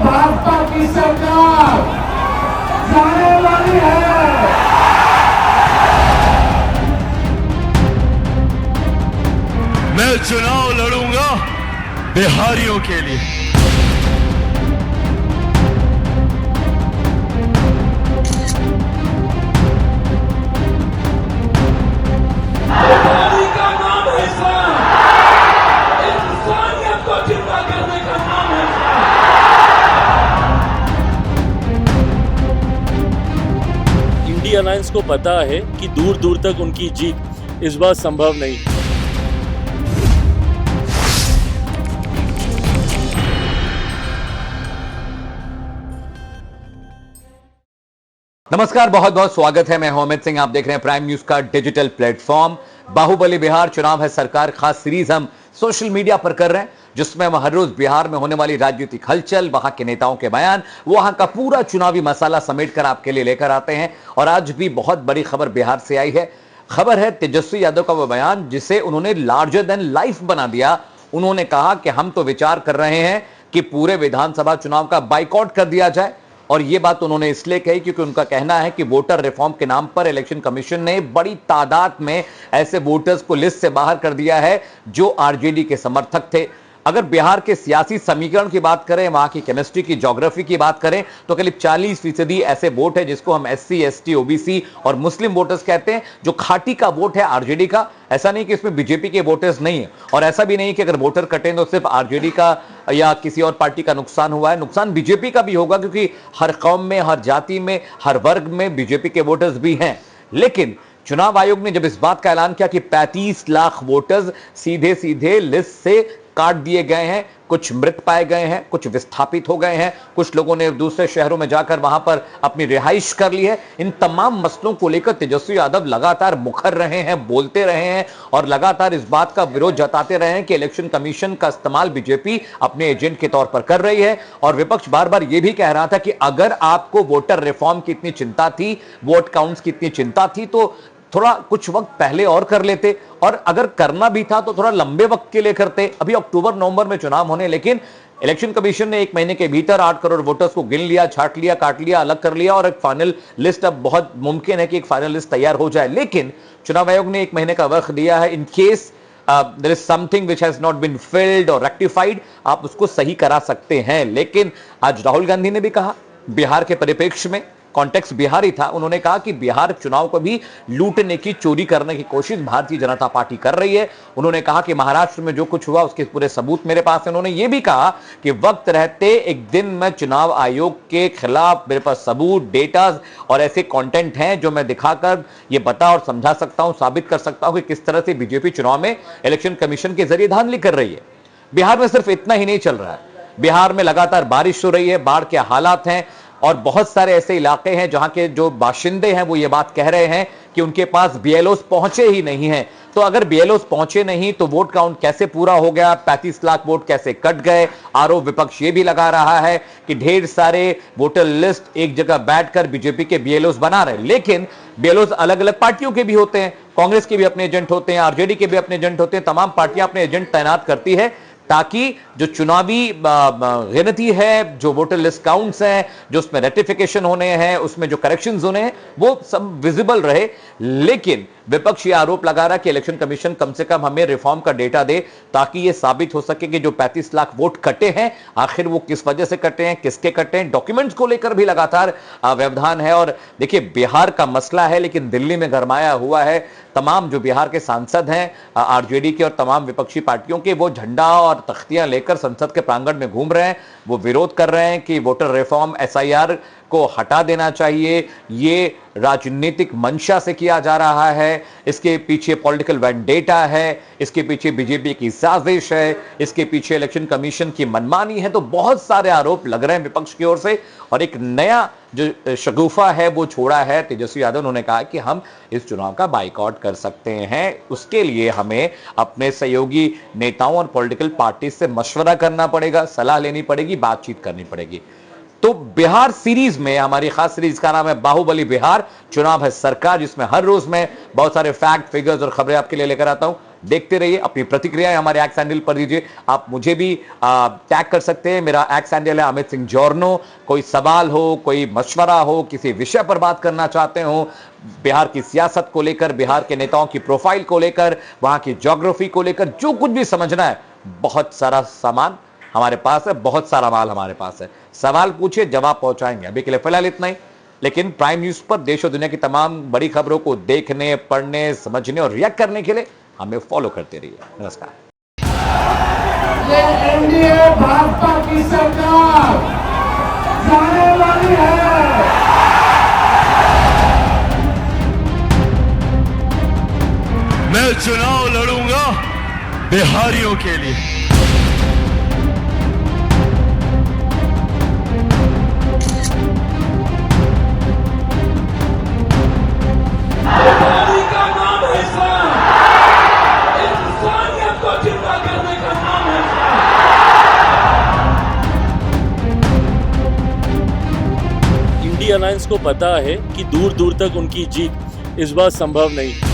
भाजपा की सरकार जाने वाली है। मैं चुनाव लड़ूंगा बिहारियों के लिए। बिहारी का नाम है इस्लाम, इंसानियत को जिंदा करने का नाम है इस्लाम। इंडिया अलायंस को पता है कि दूर दूर तक उनकी जीत इस बार संभव नहीं। नमस्कार, बहुत बहुत स्वागत है। मैं हूं अमित सिंह। आप देख रहे हैं प्राइम न्यूज का डिजिटल प्लेटफॉर्म। बाहुबली बिहार चुनाव है सरकार खास सीरीज हम सोशल मीडिया पर कर रहे हैं, जिसमें हम हर रोज बिहार में होने वाली राजनीतिक हलचल, वहां के नेताओं के बयान, वहां का पूरा चुनावी मसाला समेटकर आपके लिए लेकर आते हैं। और आज भी बहुत बड़ी खबर बिहार से आई है। खबर है तेजस्वी यादव का वो बयान जिसे उन्होंने लार्जर देन लाइफ बना दिया। उन्होंने कहा कि हम तो विचार कर रहे हैं कि पूरे विधानसभा चुनाव का बाइकआउट कर दिया जाए। और यह बात उन्होंने इसलिए कही क्योंकि उनका कहना है कि वोटर रिफॉर्म के नाम पर इलेक्शन कमीशन ने बड़ी तादाद में ऐसे वोटर्स को लिस्ट से बाहर कर दिया है जो आरजेडी के समर्थक थे। अगर बिहार के सियासी समीकरण की बात करें, वहां की केमिस्ट्री की, ज्योग्राफी की बात करें, तो करीब 40% ऐसे वोट है जिसको हम एससी, एसटी, ओबीसी और मुस्लिम वोटर्स कहते हैं, जो खाटी का वोट है आरजेडी का। ऐसा नहीं कि इसमें बीजेपी के वोटर्स नहीं है, और ऐसा भी नहीं कि अगर वोटर कटें तो सिर्फ आरजेडी का या किसी और पार्टी का नुकसान हुआ है। नुकसान बीजेपी का भी होगा, क्योंकि हर कौम में, हर जाति में, हर वर्ग में बीजेपी के वोटर्स भी हैं। लेकिन चुनाव आयोग ने जब इस बात का ऐलान किया कि 35 लाख वोटर्स सीधे सीधे लिस्ट से काट दिए गए हैं, कुछ मृत पाए गए हैं, कुछ विस्थापित हो गए हैं, कुछ लोगों ने दूसरे शहरों में जाकर वहां पर अपनी रिहाइश कर ली है, इन तमाम मसलों को लेकर तेजस्वी यादव लगातार मुखर रहे हैं, बोलते रहे हैं और लगातार इस बात का विरोध जताते रहे हैं कि इलेक्शन कमीशन का इस्तेमाल बीजेपी अपने एजेंट के तौर पर कर रही है। और विपक्ष बार बार यह भी कह रहा था कि अगर आपको वोटर रिफॉर्म की इतनी चिंता थी, वोट काउंट्स की इतनी चिंता थी, तो थोड़ा कुछ वक्त पहले और कर लेते, और अगर करना भी था तो थोड़ा लंबे वक्त के लिए करते। अभी अक्टूबर नवंबर में चुनाव होने, लेकिन इलेक्शन कमीशन ने 1 महीने के भीतर 8 करोड़ वोटर्स को गिन लिया, छांट लिया, काट लिया, अलग कर लिया, और एक फाइनल लिस्ट अब बहुत मुमकिन है कि एक फाइनल लिस्ट तैयार हो जाए। लेकिन चुनाव आयोग ने 1 महीने का वक्त दिया है। In case there is something which has not been filled or rectified, आप उसको सही करा सकते हैं। लेकिन आज राहुल गांधी ने भी कहा, बिहार के परिप्रेक्ष्य में, कॉन्टेक्स्ट बिहारी था, उन्होंने कहा कि बिहार चुनाव को भी लूटने की, चोरी करने की कोशिश भारतीय जनता पार्टी कर रही है। उन्होंने कहा कि महाराष्ट्र में जो कुछ हुआ उसके पूरे सबूत मेरे पास है। उन्होंने यह भी कहा कि वक्त रहते एक दिन मैं चुनाव आयोग के खिलाफ, मेरे पास सबूत, डेटा और ऐसे कंटेंट हैं जो मैं दिखाकर ये बता और समझा सकता हूं, साबित कर सकता हूं कि किस तरह से बीजेपी चुनाव में इलेक्शन कमीशन के जरिए धांधली कर रही है। बिहार में सिर्फ इतना ही नहीं चल रहा है, बिहार में लगातार बारिश हो रही है, बाढ़ के हालात हैं, और बहुत सारे ऐसे इलाके हैं जहां के जो बाशिंदे हैं वो ये बात कह रहे हैं कि उनके पास बीएलओस पहुंचे ही नहीं हैं। तो अगर बीएलओस पहुंचे नहीं तो वोट काउंट कैसे पूरा हो गया, 35 लाख वोट कैसे कट गए। आरोप विपक्ष ये भी लगा रहा है कि ढेर सारे वोटर लिस्ट एक जगह बैठकर बीजेपी के बीएलओस बना रहे। लेकिन बीएलओस अलग अलग पार्टियों के भी होते हैं, कांग्रेस के भी अपने एजेंट होते हैं, आरजेडी के भी अपने एजेंट होते हैं। तमाम पार्टियां अपने एजेंट तैनात करती है ताकि जो चुनावी गिनती है, जो वोटर लिस्ट काउंट्स हैं, जो उसमें रेटिफिकेशन होने हैं, उसमें जो करेक्शंस होने हैं, वो सब विजिबल रहे। लेकिन विपक्ष ये आरोप लगा रहा है कि इलेक्शन कमीशन कम से कम हमें रिफॉर्म का डेटा दे, ताकि ये साबित हो सके कि जो 35 लाख वोट कटे हैं आखिर वो किस वजह से कटे हैं, किसके कटे हैं। डॉक्यूमेंट्स को लेकर भी लगातार व्यवधान है। और देखिए, बिहार का मसला है, लेकिन दिल्ली में गरमाया हुआ है। तमाम जो बिहार के सांसद हैं आरजेडी के और तमाम विपक्षी पार्टियों के, वो झंडा और तख्तियां लेकर संसद के प्रांगण में घूम रहे हैं। वो विरोध कर रहे हैं कि वोटर रिफॉर्म, एसआईआर को हटा देना चाहिए। ये राजनीतिक मंशा से किया जा रहा है, इसके पीछे पॉलिटिकल वेंडेटा है, इसके पीछे बीजेपी की साजिश है, इसके पीछे इलेक्शन कमीशन की मनमानी है। तो बहुत सारे आरोप लग रहे हैं विपक्ष की ओर से। और एक नया जो शगुफा है वो छोड़ा है तेजस्वी यादव। उन्होंने कहा कि हम इस चुनाव का बाइकआउट कर सकते हैं, उसके लिए हमें अपने सहयोगी नेताओं और पॉलिटिकल पार्टी से मशवरा करना पड़ेगा, सलाह लेनी पड़ेगी, बातचीत करनी पड़ेगी। तो बिहार सीरीज में, हमारी खास सीरीज का नाम है बाहुबली बिहार चुनाव है सरकार, जिसमें हर रोज मैं बहुत सारे फैक्ट, फिगर्स और खबरें आपके लिए लेकर आता हूं। देखते रहिए। अपनी प्रतिक्रियाएं हमारे एक्स हैंडल पर दीजिए। आप मुझे भी टैग कर सकते हैं। मेरा एक्स हैंडल है अमित सिंह जॉर्नो। कोई सवाल हो, कोई मशवरा हो, किसी विषय पर बात करना चाहते हो, बिहार की सियासत को लेकर, बिहार के नेताओं की प्रोफाइल को लेकर, वहां की ज्योग्राफी को लेकर, जो कुछ भी समझना है, बहुत सारा सामान हमारे पास है, बहुत सारा माल हमारे पास है। सवाल पूछिए, जवाब पहुंचाएंगे। अभी के लिए फिलहाल इतना ही, लेकिन प्राइम न्यूज पर देश और दुनिया की तमाम बड़ी खबरों को देखने, पढ़ने, समझने और रिएक्ट करने के लिए हमें फॉलो करते रहिए। नमस्कार। ये एनडीए भाजपा की सरकार जाने वाली है। मैं चुनाव लड़ूंगा बिहारियों के लिए। बिहारी का नाम है इस्लाम। इंसानियत को जिंदा करने का नाम है इस्लाम। इंडिया अलायंस को पता है कि दूर दूर तक उनकी जीत इस बार संभव नहीं।